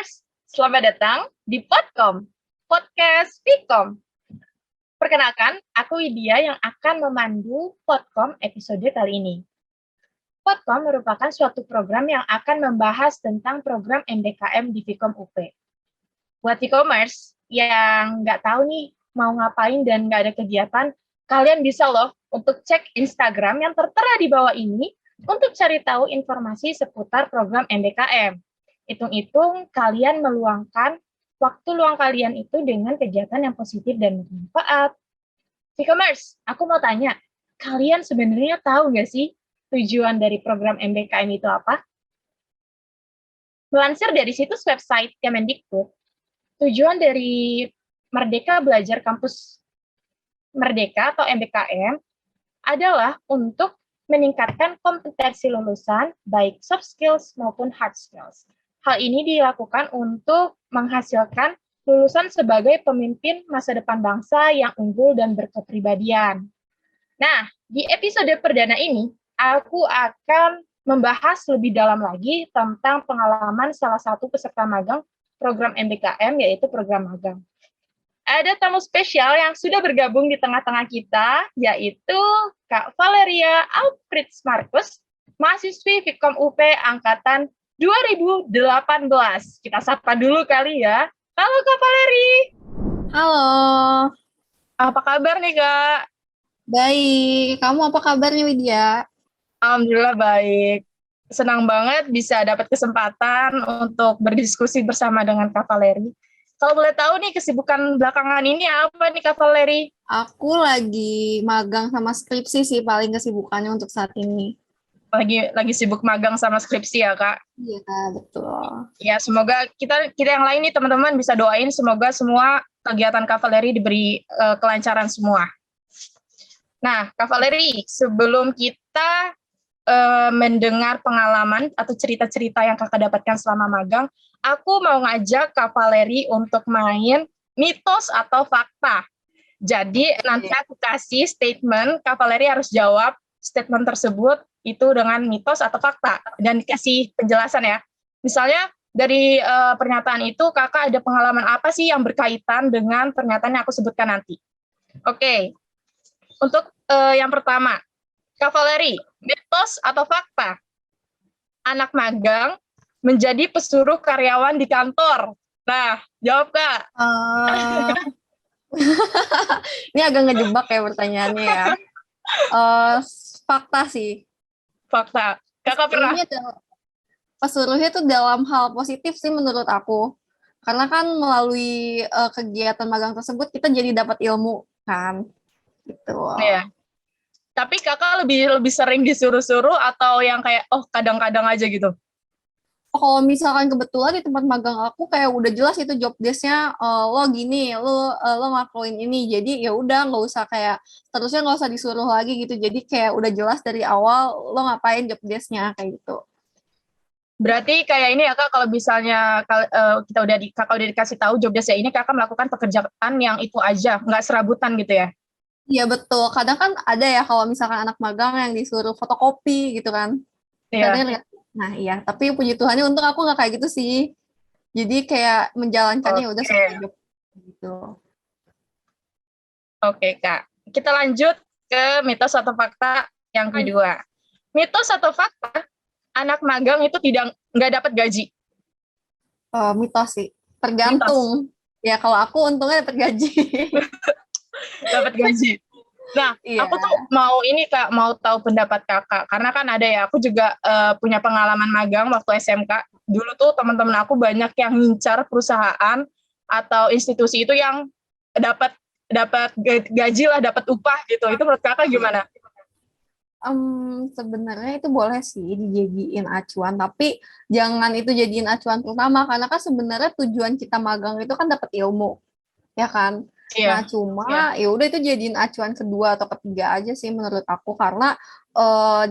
Vkomers, selamat datang di Podkom, Podcast Vkom. Perkenalkan, aku Widya yang akan memandu Podkom episode kali ini. Podkom merupakan suatu program yang akan membahas tentang program MDKM di Vkom UP. Buat Vkomers yang nggak tahu nih mau ngapain dan nggak ada kegiatan, kalian bisa loh untuk cek Instagram yang tertera di bawah ini untuk cari tahu informasi seputar program MDKM. Hitung-hitung kalian meluangkan waktu luang kalian itu dengan kegiatan yang positif dan bermanfaat. Vkomers, aku mau tanya, kalian sebenarnya tahu nggak sih tujuan dari program MDKM itu apa? Melansir dari situs website Kemendikbud, tujuan dari Merdeka Belajar Kampus Merdeka atau MBKM adalah untuk meningkatkan kompetensi lulusan, baik soft skills maupun hard skills. Hal ini dilakukan untuk menghasilkan lulusan sebagai pemimpin masa depan bangsa yang unggul dan berkepribadian. Nah, di episode perdana ini, aku akan membahas lebih dalam lagi tentang pengalaman salah satu peserta magang program MBKM, yaitu program magang. Ada tamu spesial yang sudah bergabung di tengah-tengah kita, yaitu Kak Valeria Alfreds Markus, mahasiswi Vkom UP Angkatan 2018. Kita sapa dulu kali ya. Halo Kak Valeri. Halo. Apa kabar nih Kak? Baik. Kamu apa kabarnya, Widya? Alhamdulillah baik. Senang banget bisa dapat kesempatan untuk berdiskusi bersama dengan Kak Valeri. Kalau boleh tahu nih kesibukan belakangan ini apa nih Kak Valeri? Aku lagi magang sama skripsi sih paling kesibukannya untuk saat ini. Lagi sibuk magang sama skripsi ya Kak? Iya, betul. Ya semoga kita yang lain nih teman-teman bisa doain semoga semua kegiatan Kak Valeri diberi kelancaran semua. Nah Kak Valeri, sebelum kita mendengar pengalaman atau cerita-cerita yang Kakak dapatkan selama magang, aku mau ngajak Kak Valeri untuk main mitos atau fakta. Jadi nanti aku kasih statement, Kak Valeri harus jawab statement tersebut itu dengan mitos atau fakta dan dikasih penjelasan ya. Misalnya dari pernyataan itu Kakak ada pengalaman apa sih yang berkaitan dengan pernyataan yang aku sebutkan nanti. Oke. Untuk yang pertama, Kak Valeri, mitos atau fakta? Anak magang menjadi pesuruh karyawan di kantor. Nah, jawab Kak. Ini agak ngejebak ya pertanyaannya ya. Fakta sih. Fakta. Kakak pernah? Pesuruhnya tuh dalam hal positif sih menurut aku. Karena kan melalui kegiatan magang tersebut kita jadi dapat ilmu kan. Gitu. Iya. Tapi Kakak lebih sering disuruh-suruh atau yang kayak kadang-kadang aja gitu? Kalau misalkan kebetulan di tempat magang aku kayak udah jelas itu job desk-nya lo gini, lo ngelakuin ini, jadi ya udah nggak usah kayak terusnya nggak usah disuruh lagi gitu, jadi kayak udah jelas dari awal lo ngapain job desk-nya kayak gitu. Berarti kayak ini ya Kak, kalau misalnya Kakak udah dikasih tahu job desk-nya ini, Kakak melakukan pekerjaan yang itu aja, nggak serabutan gitu ya? Iya betul, kadang kan ada ya kalau misalkan anak magang yang disuruh fotokopi gitu kan. Iya. Nah iya, tapi puji Tuhannya untung aku nggak kayak gitu sih. Jadi kayak menjalankannya udah sesuai job gitu. Oke Kak, kita lanjut ke mitos atau fakta yang kedua. Mitos atau fakta, anak magang itu nggak dapat gaji? Mitos sih, tergantung. Mitos. Ya kalau aku untungnya dapat gaji. Dapat gaji. Nah, iya. Aku tuh mau tahu pendapat Kakak, karena kan ada ya, aku juga punya pengalaman magang waktu SMK. Dulu tuh teman-teman aku banyak yang ngincar perusahaan atau institusi itu yang dapat gaji lah, dapat upah gitu. Itu menurut Kakak gimana? Sebenarnya itu boleh sih dijadiin acuan, tapi jangan itu jadiin acuan pertama, karena kan sebenarnya tujuan kita magang itu kan dapat ilmu, ya kan? Iya. Nah, cuma ya udah itu jadiin acuan kedua atau ketiga aja sih menurut aku, karena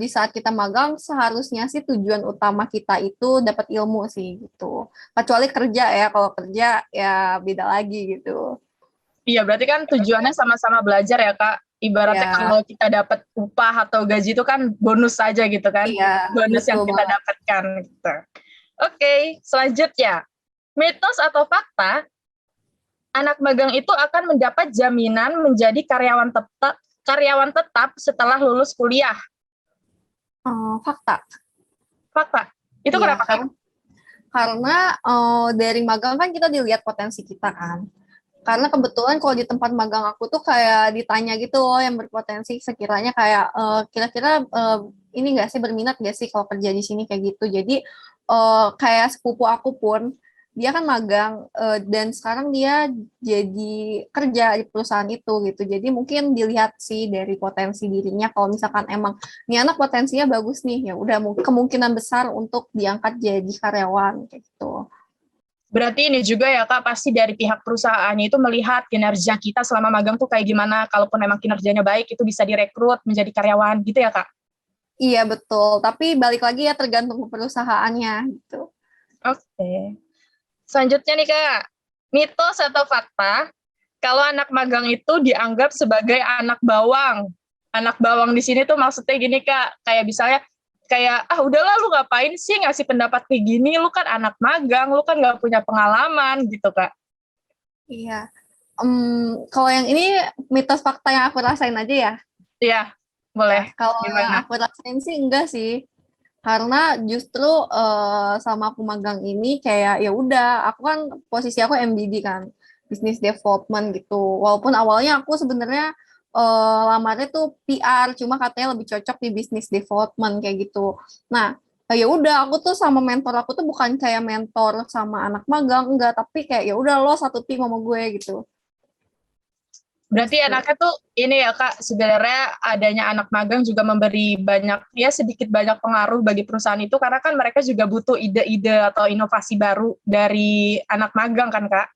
di saat kita magang seharusnya sih tujuan utama kita itu dapat ilmu sih gitu. Kecuali kerja ya, kalau kerja ya beda lagi gitu. Iya, berarti kan tujuannya sama-sama belajar ya Kak. Ibaratnya kalau kita dapat upah atau gaji itu kan bonus saja gitu kan. Bonus yang kita dapatkan gitu. Oke, selanjutnya. Mitos atau fakta, anak magang itu akan mendapat jaminan menjadi karyawan tetap setelah lulus kuliah. Fakta. Fakta. Itu Iya, kenapa, Kak? karena dari magang kan kita dilihat potensi kita kan. Karena kebetulan kalau di tempat magang aku tuh kayak ditanya gitu loh yang berpotensi sekiranya kayak kira-kira ini nggak sih berminat nggak sih kalau kerja di sini kayak gitu. Jadi kayak sepupu aku pun dia kan magang dan sekarang dia jadi kerja di perusahaan itu gitu. Jadi mungkin dilihat sih dari potensi dirinya kalau misalkan emang ini anak potensinya bagus nih ya udah kemungkinan besar untuk diangkat jadi karyawan kayak gitu. Berarti ini juga ya Kak, pasti dari pihak perusahaannya itu melihat kinerja kita selama magang tuh kayak gimana, kalaupun memang kinerjanya baik itu bisa direkrut menjadi karyawan gitu ya Kak? Iya betul, tapi balik lagi ya tergantung perusahaannya gitu. Oke. Selanjutnya nih Kak, mitos atau fakta, kalau anak magang itu dianggap sebagai anak bawang. Anak bawang di sini tuh maksudnya gini Kak, kayak misalnya kayak udahlah lu ngapain sih ngasih pendapat kayak gini, lu kan anak magang, lu kan nggak punya pengalaman gitu Kak. Iya. Kalau yang ini mitos fakta yang aku rasain aja ya. Iya, boleh. Ya, kalau yang Gimana? aku rasain sih enggak sih. Karena justru sama aku magang ini kayak ya udah, aku kan posisi aku MBD kan, business development gitu. Walaupun awalnya aku sebenarnya lamarnya tuh PR, cuma katanya lebih cocok di business development kayak gitu. Nah, ya udah aku tuh sama mentor aku tuh bukan kayak mentor sama anak magang enggak, tapi kayak ya udah lo satu tim sama gue gitu. Berarti Gitu. anaknya tuh ini ya Kak, sebenarnya adanya anak magang juga memberi banyak, ya sedikit banyak pengaruh bagi perusahaan itu, karena kan mereka juga butuh ide-ide atau inovasi baru dari anak magang kan Kak?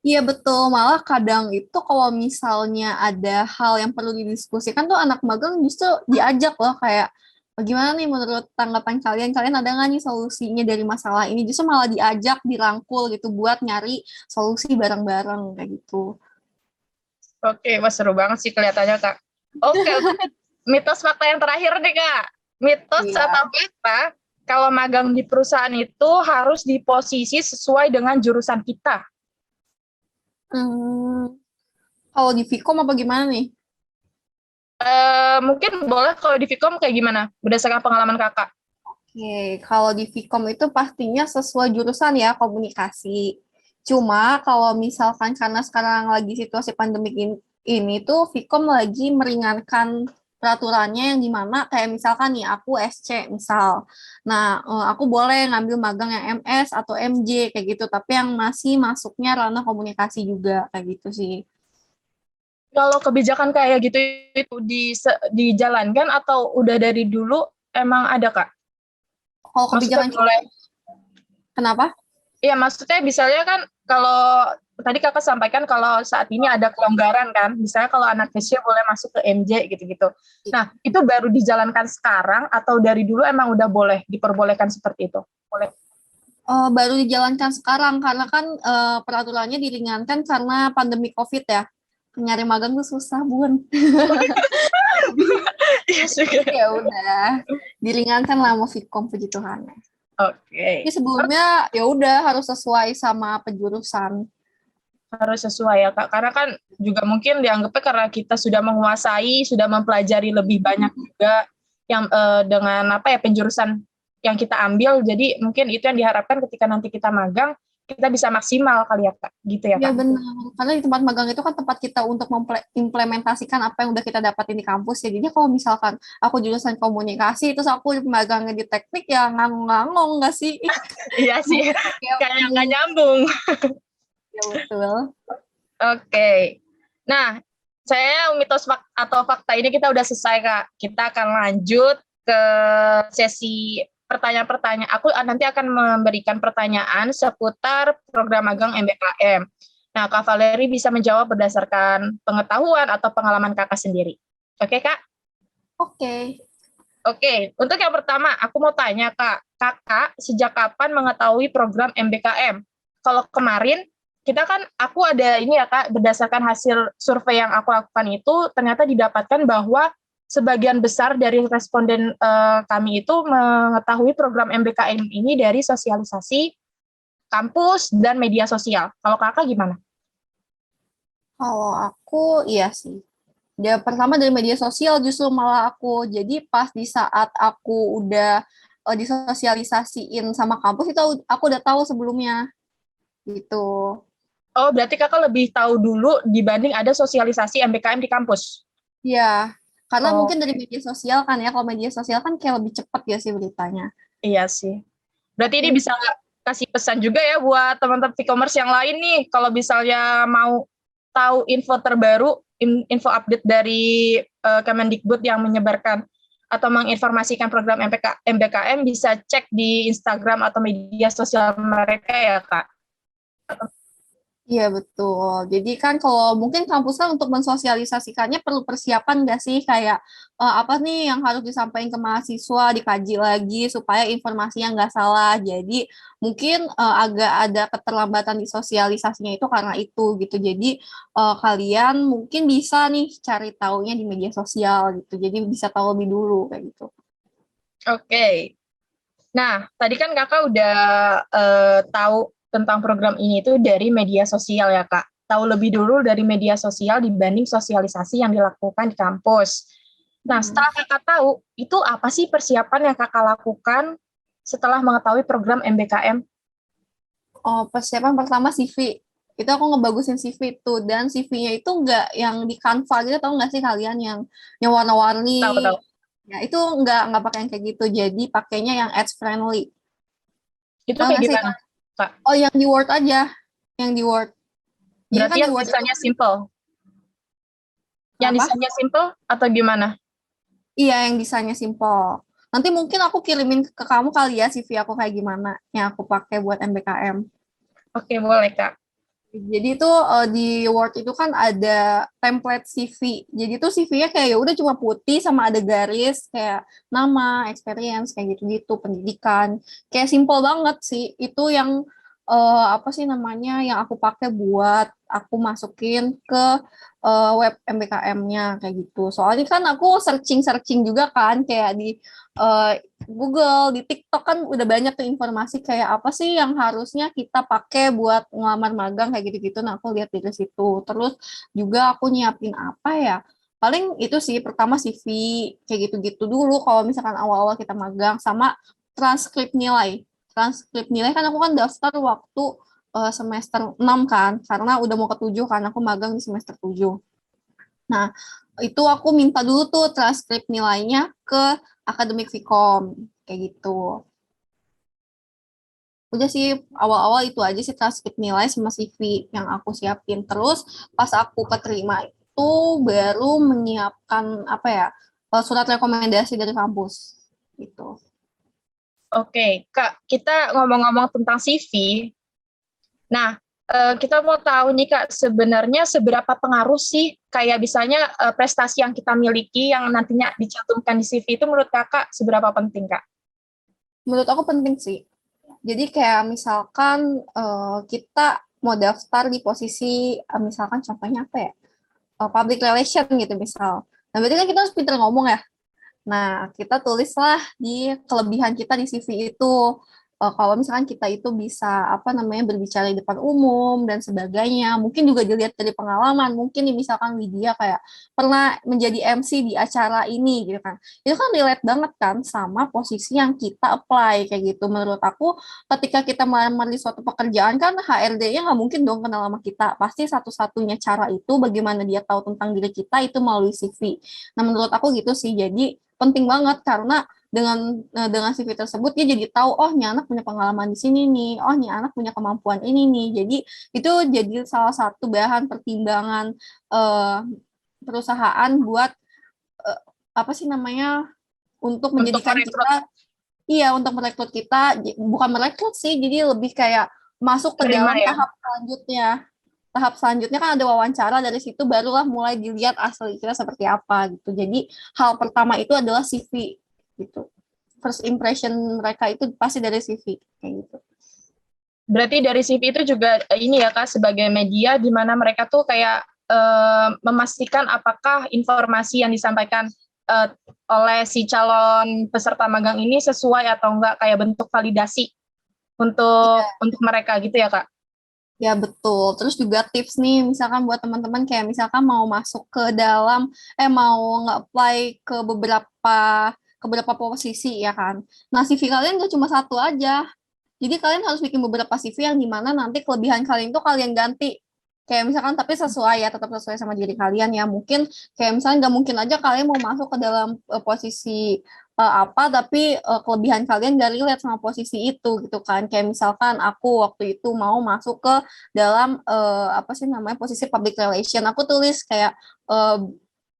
Iya betul, malah kadang itu kalau misalnya ada hal yang perlu didiskusikan tuh anak magang justru diajak loh kayak bagaimana nih menurut tanggapan kalian, kalian ada nggak nih solusinya dari masalah ini, justru malah diajak, dirangkul gitu buat nyari solusi bareng-bareng kayak gitu. Oke, wah seru banget sih kelihatannya Kak. Oke, untuk mitos fakta yang terakhir nih Kak. Mitos Iya. atau fakta, kalau magang di perusahaan itu harus di posisi sesuai dengan jurusan kita. Hmm, kalau di Vkom apa gimana nih? Mungkin boleh kalau di Vkom kayak gimana? Berdasarkan pengalaman Kakak. Oke, kalau di Vkom itu pastinya sesuai jurusan ya, komunikasi. Cuma kalau misalkan karena sekarang lagi situasi pandemik ini tuh Vkom lagi meringankan peraturannya yang dimana kayak misalkan nih aku SC misal. Nah, aku boleh ngambil magang yang MS atau MJ kayak gitu, tapi yang masih masuknya ranah komunikasi juga kayak gitu sih. Kalau kebijakan kayak gitu itu dijalankan atau udah dari dulu emang ada Kak? Kalau Maksudnya kebijakan boleh, kenapa? iya maksudnya misalnya kan kalau tadi Kakak sampaikan kalau saat ini ada kelonggaran kan, misalnya kalau anak kecil boleh masuk ke MJ gitu-gitu. Nah, itu baru dijalankan sekarang atau dari dulu emang udah boleh diperbolehkan seperti itu? Boleh. Baru dijalankan sekarang karena kan peraturannya diringankan karena pandemi COVID ya. Nyari magang tuh susah, Bun. Jadi Iya juga. ya udah diringankan lah mau Vkom puji Tuhan. Tapi Oke. sebelumnya ya udah harus sesuai sama penjurusan. Harus sesuai ya Kak, karena kan juga mungkin dianggapnya karena kita sudah menguasai, sudah mempelajari lebih banyak juga yang dengan apa ya penjurusan yang kita ambil, jadi mungkin itu yang diharapkan ketika nanti kita magang kita bisa maksimal kali ya Kak, gitu ya Ya Kak. benar, karena di tempat magang itu kan tempat kita untuk mengimplementasikan apa yang udah kita dapatin di kampus ya. Jadi kalau misalkan aku jurusan komunikasi, terus aku magangnya di teknik ya ngangong-ngangong nggak sih? Iya sih, Ya, kayak nggak nyambung. ya betul. Oke, nah saya mitos atau fakta ini kita udah selesai Kak, kita akan lanjut ke sesi pertanyaan-pertanyaan. Aku nanti akan memberikan pertanyaan seputar program magang MBKM. Nah, Kak Valeri bisa menjawab berdasarkan pengetahuan atau pengalaman Kakak sendiri. Oke, Kak? Oke. Oke, untuk yang pertama, aku mau tanya, Kak. Kakak sejak kapan mengetahui program MBKM? Kalau kemarin, kita kan, aku ada ini ya, Kak, berdasarkan hasil survei yang aku lakukan itu, ternyata didapatkan bahwa sebagian besar dari responden kami itu mengetahui program MBKM ini dari sosialisasi kampus, dan media sosial. Kalau kakak gimana? Kalau aku, iya sih. Ya, pertama dari media sosial justru malah aku. Jadi pas di saat aku udah disosialisasiin sama kampus itu aku udah tahu sebelumnya gitu. Oh, berarti kakak lebih tahu dulu dibanding ada sosialisasi MBKM di kampus? Ya, karena Oh, mungkin dari media sosial kan ya. Kalau media sosial kan kayak lebih cepat ya sih beritanya. iya sih. Berarti ini Mungkin bisa kasih pesan juga ya buat teman-teman e-commerce yang lain nih, kalau misalnya mau tahu info terbaru, info update dari Kemendikbud yang menyebarkan atau menginformasikan program MBKM, bisa cek di Instagram atau media sosial mereka ya, Kak. iya betul. Jadi kan kalau mungkin kampus kan untuk mensosialisasikannya perlu persiapan nggak sih kayak apa nih yang harus disampaikan ke mahasiswa dikaji lagi supaya informasinya nggak salah. Jadi mungkin agak ada keterlambatan di sosialisasinya itu karena itu gitu. Jadi kalian mungkin bisa nih cari taunya di media sosial gitu. Jadi bisa tahu lebih dulu kayak gitu. Oke. Nah, tadi kan kakak udah tahu tentang program ini itu dari media sosial ya, Kak. Tahu lebih dulu dari media sosial dibanding sosialisasi yang dilakukan di kampus. Nah, Hmm. setelah kakak tahu, itu apa sih persiapan yang kakak lakukan setelah mengetahui program MBKM? Oh, persiapan pertama CV. Itu aku ngebagusin CV itu dan CV-nya itu nggak yang di Canva gitu, tau nggak sih kalian yang warna-warni. Tahu-tahu. Ya, itu nggak pakai yang kayak gitu. Jadi pakainya yang ads friendly. Itu Tahu kayak nggak sih? gimana, Kak? Oh, yang di Word aja. Yang di Word. Jadi Berarti kan di yang Word itu desainnya simple. Yang kenapa? desainnya simple atau gimana? Iya, yang desainnya simple. Nanti mungkin aku kirimin ke kamu kali ya CV aku kayak gimana yang aku pakai buat MBKM. Oke, boleh, Kak. Jadi itu di Word itu kan ada template CV. Jadi itu CV-nya kayak ya udah cuma putih sama ada garis kayak nama, experience kayak gitu-gitu, pendidikan. Kayak simple banget sih. Itu yang apa sih namanya yang aku pakai buat aku masukin ke web MBKM-nya kayak gitu. Soalnya kan aku searching-searching juga kan kayak di eh, Google, di TikTok kan udah banyak tuh informasi kayak apa sih yang harusnya kita pakai buat ngelamar magang kayak gitu-gitu. Nah, aku lihat dari situ. Terus juga aku nyiapin apa ya? Paling itu sih pertama CV kayak gitu-gitu dulu kalau misalkan awal-awal kita magang sama transkrip nilai. Transkrip nilai kan aku kan daftar waktu semester 6 kan karena udah mau ke 7 kan aku magang di semester 7. Nah, itu aku minta dulu tuh transkrip nilainya ke akademik Vkom kayak gitu. Udah sih awal-awal itu aja sih transkrip nilai sama CV yang aku siapin. Terus pas aku keterima itu baru menyiapkan apa ya surat rekomendasi dari kampus gitu. Oke, Kak, kita ngomong-ngomong tentang CV. Nah, kita mau tahu nih, Kak, sebenarnya seberapa pengaruh sih kayak misalnya prestasi yang kita miliki yang nantinya dicantumkan di CV itu menurut Kakak seberapa penting, Kak? Menurut aku penting sih. Jadi kayak misalkan kita mau daftar di posisi misalkan contohnya apa ya? Public relation gitu misal. Nah, berarti kan kita harus pintar ngomong ya. Nah, kita tulislah di kelebihan kita di CV itu. Kalau misalkan kita itu bisa apa namanya berbicara di depan umum dan sebagainya, mungkin juga dilihat dari pengalaman. Mungkin nih misalkan Widya kayak pernah menjadi MC di acara ini gitu kan. Itu kan relate banget kan sama posisi yang kita apply kayak gitu. Menurut aku ketika kita melamar di suatu pekerjaan kan HRD-nya nggak mungkin dong kenal sama kita. Pasti satu-satunya cara itu bagaimana dia tahu tentang diri kita itu melalui CV. Nah, menurut aku gitu sih. Jadi penting banget karena dengan CV tersebut dia jadi tahu oh nih anak punya pengalaman di sini nih, oh nih anak punya kemampuan ini nih. Jadi itu jadi salah satu bahan pertimbangan eh, perusahaan buat eh, apa sih namanya untuk Untuk menjadikan merekrut kita iya untuk merekrut kita bukan merekrut sih jadi lebih kayak masuk ke terima dalam ya? tahap selanjutnya. Tahap selanjutnya kan ada wawancara dari situ barulah mulai dilihat asli kita seperti apa gitu. Jadi hal pertama itu adalah CV gitu. First impression mereka itu pasti dari CV kayak gitu. Berarti dari CV itu juga ini ya, Kak, sebagai media di mana mereka tuh kayak memastikan apakah informasi yang disampaikan eh, oleh si calon peserta magang ini sesuai atau enggak, kayak bentuk validasi. untuk mereka gitu ya, Kak? Ya betul. Terus juga tips nih, misalkan buat teman-teman kayak misalkan mau masuk ke dalam, mau nge-apply ke beberapa posisi ya kan. Nah CV kalian gak cuma satu aja. Jadi kalian harus bikin beberapa CV yang dimana nanti kelebihan kalian itu kalian ganti. Kayak misalkan tapi sesuai ya, tetap sesuai sama diri kalian ya. Mungkin kayak misalnya nggak mungkin aja kalian mau masuk ke dalam posisi apa, tapi kelebihan kalian gak relate sama posisi itu gitu kan. Kayak misalkan aku waktu itu mau masuk ke dalam apa sih namanya posisi public relation. Aku tulis kayak eh,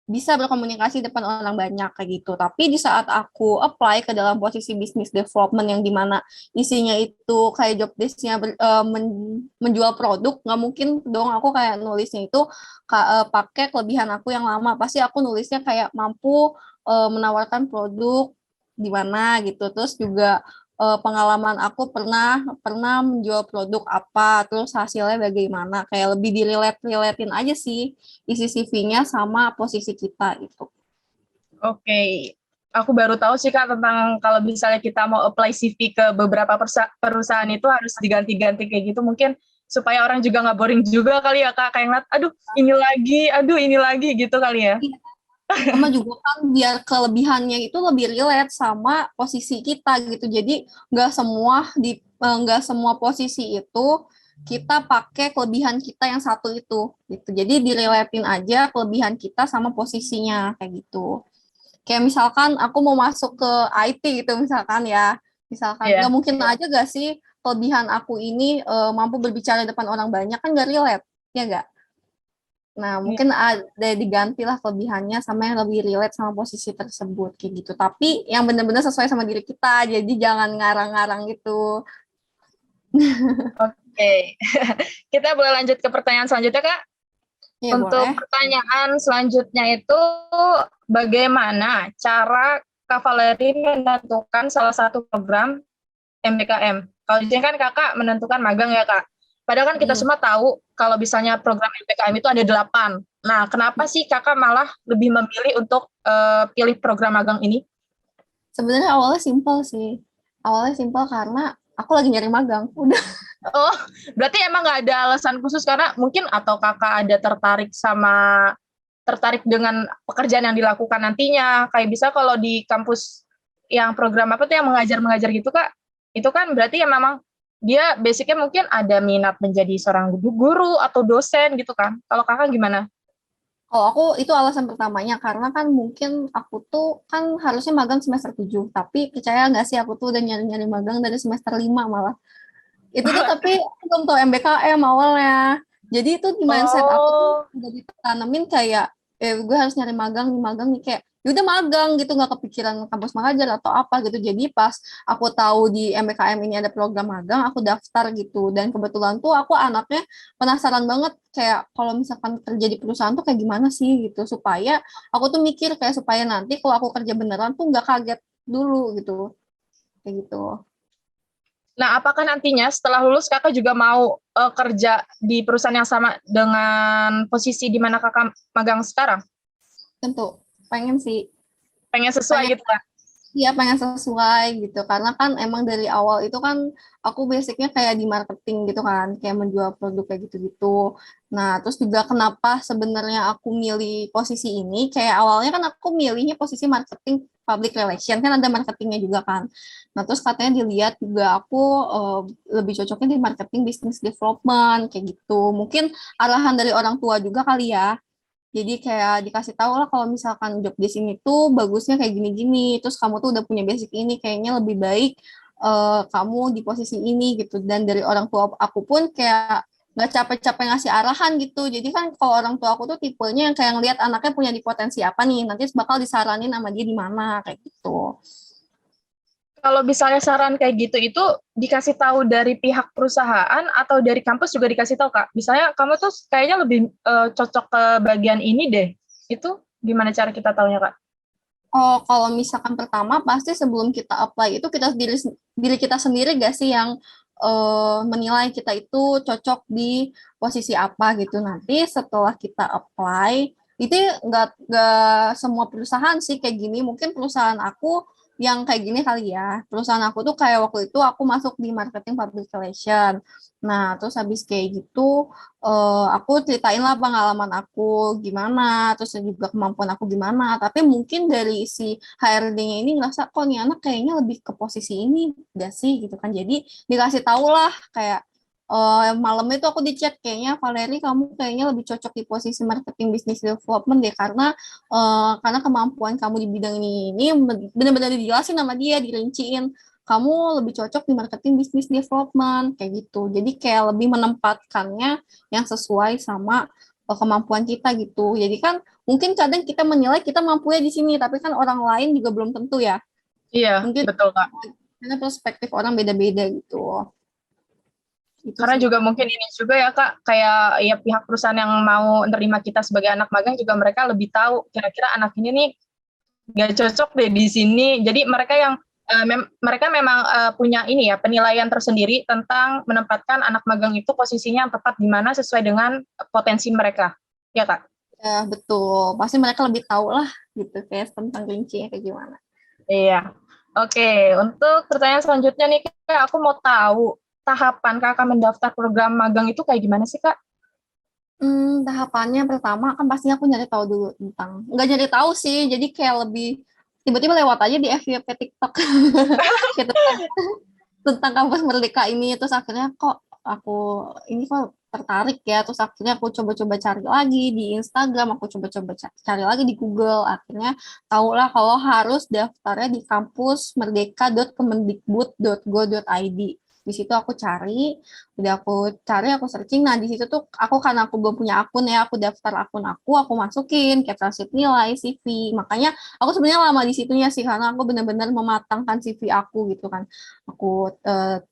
bisa berkomunikasi depan orang banyak kayak gitu. Tapi di saat aku apply ke dalam posisi business development yang dimana isinya itu kayak job desk-nya menjual produk, nggak mungkin dong aku kayak nulisnya itu pakai kelebihan aku yang lama. Pasti aku nulisnya kayak mampu menawarkan produk di mana gitu. Terus juga pengalaman aku pernah pernah menjual produk apa, terus hasilnya bagaimana, kayak lebih direlatin aja sih isi CV-nya sama posisi kita itu. Oke. Aku baru tahu sih, Kak, tentang kalau misalnya kita mau apply CV ke beberapa perusahaan itu harus diganti-ganti kayak gitu. Mungkin supaya orang juga nggak boring juga kali ya, Kak. Kayak ngeliat, aduh ini lagi gitu kali ya. Sama juga kan biar kelebihannya itu lebih relate sama posisi kita gitu. Jadi nggak semua posisi itu kita pakai kelebihan kita yang satu itu gitu. Jadi direlatin aja kelebihan kita sama posisinya kayak gitu. Kayak misalkan aku mau masuk ke IT gitu misalkan ya. Misalkan Iya. nggak mungkin aja gak sih kelebihan aku ini mampu berbicara depan orang banyak kan gak relate, ya nggak? Nah, Iya. mungkin ada digantilah kelebihannya sama yang lebih relate sama posisi tersebut kayak gitu. Tapi yang benar-benar sesuai sama diri kita, jadi jangan ngarang-ngarang gitu. Oke. Kita boleh lanjut ke pertanyaan selanjutnya, Kak. Ya Untuk boleh. pertanyaan selanjutnya itu, bagaimana cara Kavaleri menentukan salah satu program MBKM? Kalau di sini kan Kakak menentukan magang ya, Kak. Padahal kan kita Hmm. semua tahu kalau misalnya program MBKM itu ada 8. Nah, kenapa sih Kakak malah lebih memilih untuk pilih program magang ini? Sebenarnya awalnya simpel sih. Awalnya simpel karena aku lagi nyari magang. Udah. Oh, berarti emang nggak ada alasan khusus karena mungkin atau Kakak ada tertarik dengan pekerjaan yang dilakukan nantinya. Kayak bisa kalau di kampus yang program apa tuh yang mengajar-mengajar gitu, Kak, itu kan berarti ya memang dia basicnya mungkin ada minat menjadi seorang guru atau dosen gitu kan. Kalau Kakak gimana? Kalau aku itu alasan pertamanya karena kan mungkin aku tuh kan harusnya magang semester 7, tapi percaya nggak sih aku tuh udah nyari-nyari magang dari semester 5 malah. Itu tuh tapi aku belum tahu MBKM awalnya. Jadi itu di mindset aku tuh Oh, udah ditanamin kayak gue harus nyari magang nih kayak udah magang gitu nggak kepikiran kampus mengajar atau apa gitu. Jadi pas aku tahu di MBKM ini ada program magang, aku daftar gitu. Dan kebetulan tuh aku anaknya penasaran banget kayak kalau misalkan kerja di perusahaan tuh kayak gimana sih gitu supaya aku tuh mikir kayak supaya nanti kalau aku kerja beneran tuh nggak kaget dulu gitu kayak gitu. nah apakah nantinya setelah lulus Kakak juga mau kerja di perusahaan yang sama dengan posisi di mana Kakak magang sekarang? Tentu pengen sih. Pengen sesuai Pengen gitu, Kak? Iya pengen sesuai gitu karena kan emang dari awal itu kan aku basicnya kayak di marketing gitu kan kayak menjual produk kayak gitu-gitu. Nah terus juga kenapa sebenarnya aku milih posisi ini kayak awalnya kan aku milihnya posisi marketing public relation kan ada marketingnya juga kan. Nah terus katanya dilihat juga aku eh, lebih cocoknya di marketing business development kayak gitu. Mungkin arahan dari orang tua juga kali ya. Jadi kayak dikasih tahu lah kalau misalkan job desk ini tuh bagusnya kayak gini-gini, terus kamu tuh udah punya basic ini, kayaknya lebih baik kamu di posisi ini gitu. Dan dari orang tua aku pun kayak nggak capek-capek ngasih arahan gitu. Jadi kan kalau orang tua aku tuh tipenya yang kayak ngelihat anaknya punya di potensi apa nih, nanti bakal disaranin sama dia di mana kayak gitu. Kalau misalnya saran kayak gitu itu dikasih tahu dari pihak perusahaan atau dari kampus juga dikasih tahu, Kak? Misalnya kamu tuh kayaknya lebih cocok ke bagian ini deh. Itu gimana cara kita tahunya, Kak? Oh, kalau misalkan pertama pasti sebelum kita apply itu kita diri kita sendiri gak sih yang menilai kita itu cocok di posisi apa gitu. Nanti setelah kita apply itu nggak semua perusahaan sih kayak gini. Mungkin perusahaan aku yang kayak gini kali ya. Perusahaan aku tuh kayak waktu itu aku masuk di marketing public relation. Nah, terus habis kayak gitu, aku ceritain lah pengalaman aku gimana, terus juga kemampuan aku gimana. Tapi mungkin dari si HRD-nya ini ngerasa, kok nih anak kayaknya lebih ke posisi ini, gak sih gitu kan. Jadi dikasih tahu lah kayak, malam itu aku di-chat kayaknya Valeri kamu kayaknya lebih cocok di posisi marketing business development deh karena kemampuan kamu di bidang ini benar-benar dijelasin sama dia, dirinciin kamu lebih cocok di marketing business development kayak gitu. Jadi kayak lebih menempatkannya yang sesuai sama kemampuan kita gitu. Jadi kan mungkin kadang kita menilai kita mampunya di sini, tapi kan orang lain juga belum tentu ya. Iya, Mungkin betul Kak. karena perspektif orang beda-beda gitu. Itu Karena sih. juga mungkin ini juga ya Kak, kayak ya pihak perusahaan yang mau nerima kita sebagai anak magang juga mereka lebih tahu kira-kira anak ini nih nggak cocok deh di sini. Jadi mereka yang mereka memang punya ini ya penilaian tersendiri tentang menempatkan anak magang itu posisinya yang tepat di mana sesuai dengan potensi mereka. Ya Kak? Ya, betul. Pasti mereka lebih tahu lah gitu kayak tentang rincinya kayak gimana. Iya. Oke, untuk pertanyaan selanjutnya nih Kak, aku mau tahu tahapan Kakak mendaftar program magang itu kayak gimana sih Kak? Tahapannya pertama kan pastinya aku nyari tahu dulu nggak nyari tahu sih, jadi kayak lebih tiba-tiba lewat aja di FYP TikTok gitu tentang kampus Merdeka ini, terus akhirnya kok aku ini kok tertarik ya, terus akhirnya aku coba-coba cari lagi di Instagram, aku coba-coba cari lagi di Google, akhirnya tahulah kalau harus daftarnya di kampus merdeka.kemendikbud.go.id. Di situ aku cari, udah aku searching, nah di situ tuh aku karena aku belum punya akun ya, aku daftar akun aku masukin kayak transkrip nilai, CV, makanya aku sebenarnya lama di situnya sih karena aku benar-benar mematangkan CV aku gitu kan, aku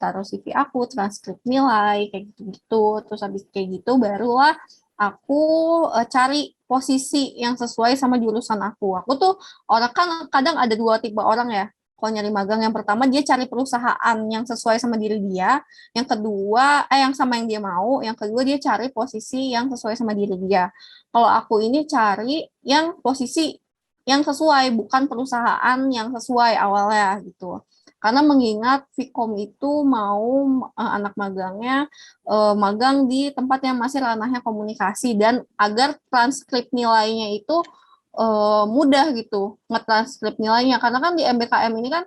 taruh CV aku, transkrip nilai kayak gitu-gitu, terus habis kayak gitu barulah aku cari posisi yang sesuai sama jurusan aku. Aku tuh orang kan kadang ada dua tipe orang ya. Kalau nyari magang, yang pertama dia cari perusahaan yang sesuai sama diri dia, yang kedua yang sama yang dia mau, yang kedua dia cari posisi yang sesuai sama diri dia. Kalau aku ini cari yang posisi yang sesuai, bukan perusahaan yang sesuai awalnya gitu. Karena mengingat Vkom itu mau anak magangnya magang di tempat yang masih ranahnya komunikasi, dan agar transkrip nilainya itu mudah gitu ngetranskrip nilainya, karena kan di MBKM ini kan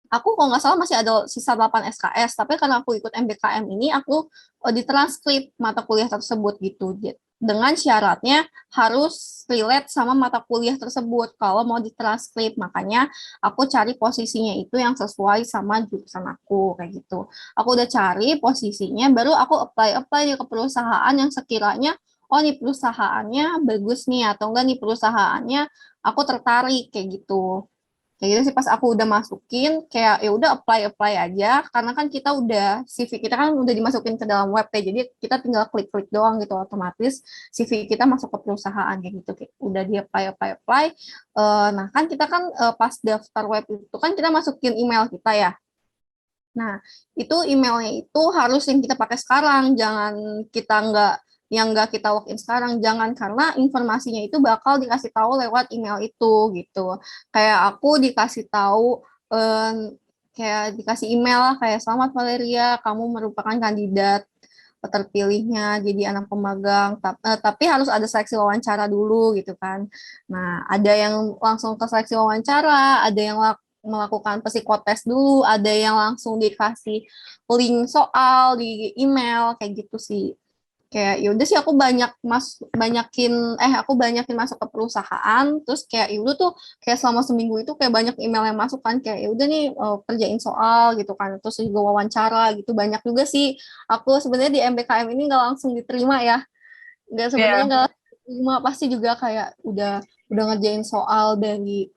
aku kalau nggak salah masih ada sisa 8 SKS, tapi karena aku ikut MBKM ini aku ditranskrip mata kuliah tersebut gitu, dengan syaratnya harus relate sama mata kuliah tersebut kalau mau ditranskrip. Makanya aku cari posisinya itu yang sesuai sama jurusan aku kayak gitu. Aku udah cari posisinya, baru aku apply ke perusahaan yang sekiranya oh nih perusahaannya bagus nih, atau enggak nih perusahaannya aku tertarik kayak gitu. Kayak gitu sih, pas aku udah masukin kayak ya udah apply aja, karena kan kita udah CV kita kan udah dimasukin ke dalam web ya, jadi kita tinggal klik-klik doang gitu, otomatis CV kita masuk ke perusahaan kayak gitu, kayak udah di apply. Nah kan kita kan pas daftar web itu kan kita masukin email kita ya. Nah, itu emailnya itu harus yang kita pakai sekarang, jangan kita nggak kita login sekarang, jangan, karena informasinya itu bakal dikasih tahu lewat email itu gitu. Kayak aku dikasih tahu kayak dikasih email lah kayak selamat Valeria, kamu merupakan kandidat terpilihnya jadi anak pemagang, tapi harus ada seleksi wawancara dulu gitu kan. Nah, ada yang langsung ke seleksi wawancara, ada yang melakukan psikotes dulu, ada yang langsung dikasih link soal di email kayak gitu sih. Kayak yaudah sih aku banyakin masuk ke perusahaan, terus kayak yaudah tuh kayak selama seminggu itu kayak banyak email yang masuk kan, kayak yaudah nih kerjain soal gitu kan, terus juga wawancara gitu, banyak juga sih. Aku sebenarnya di MBKM ini nggak langsung diterima ya, sebenarnya Iya. nggak lima, pasti juga kayak udah ngerjain soal dari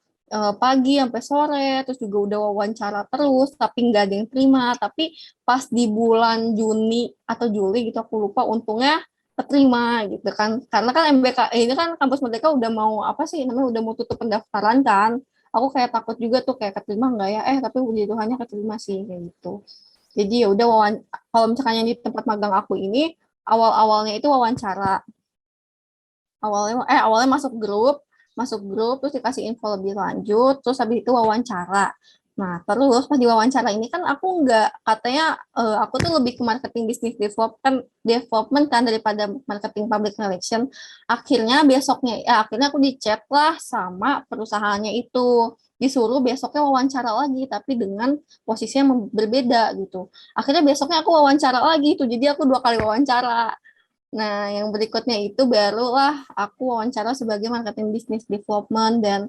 pagi sampai sore, terus juga udah wawancara terus tapi nggak ada yang terima. Tapi pas di bulan Juni atau Juli gitu aku lupa, untungnya keterima gitu kan, karena kan MBK ini kan kampus Merdeka udah mau apa sih namanya, udah mau tutup pendaftaran kan. Aku kayak takut juga tuh kayak keterima nggak ya, tapi puji Tuhannya keterima sih kayak gitu. Jadi ya udah kalau misalkan yang di tempat magang aku ini awal-awalnya itu wawancara, awalnya masuk grup, masuk grup, terus dikasih info lebih lanjut, terus habis itu wawancara. Nah, terus pas di wawancara ini kan aku nggak, katanya aku tuh lebih ke marketing business development kan daripada marketing public relation. Akhirnya aku di-chat lah sama perusahaannya itu. Disuruh besoknya wawancara lagi, tapi dengan posisi yang berbeda gitu. Akhirnya besoknya aku wawancara lagi tuh, jadi aku 2 kali wawancara. Nah, yang berikutnya itu barulah aku wawancara sebagai marketing business development dan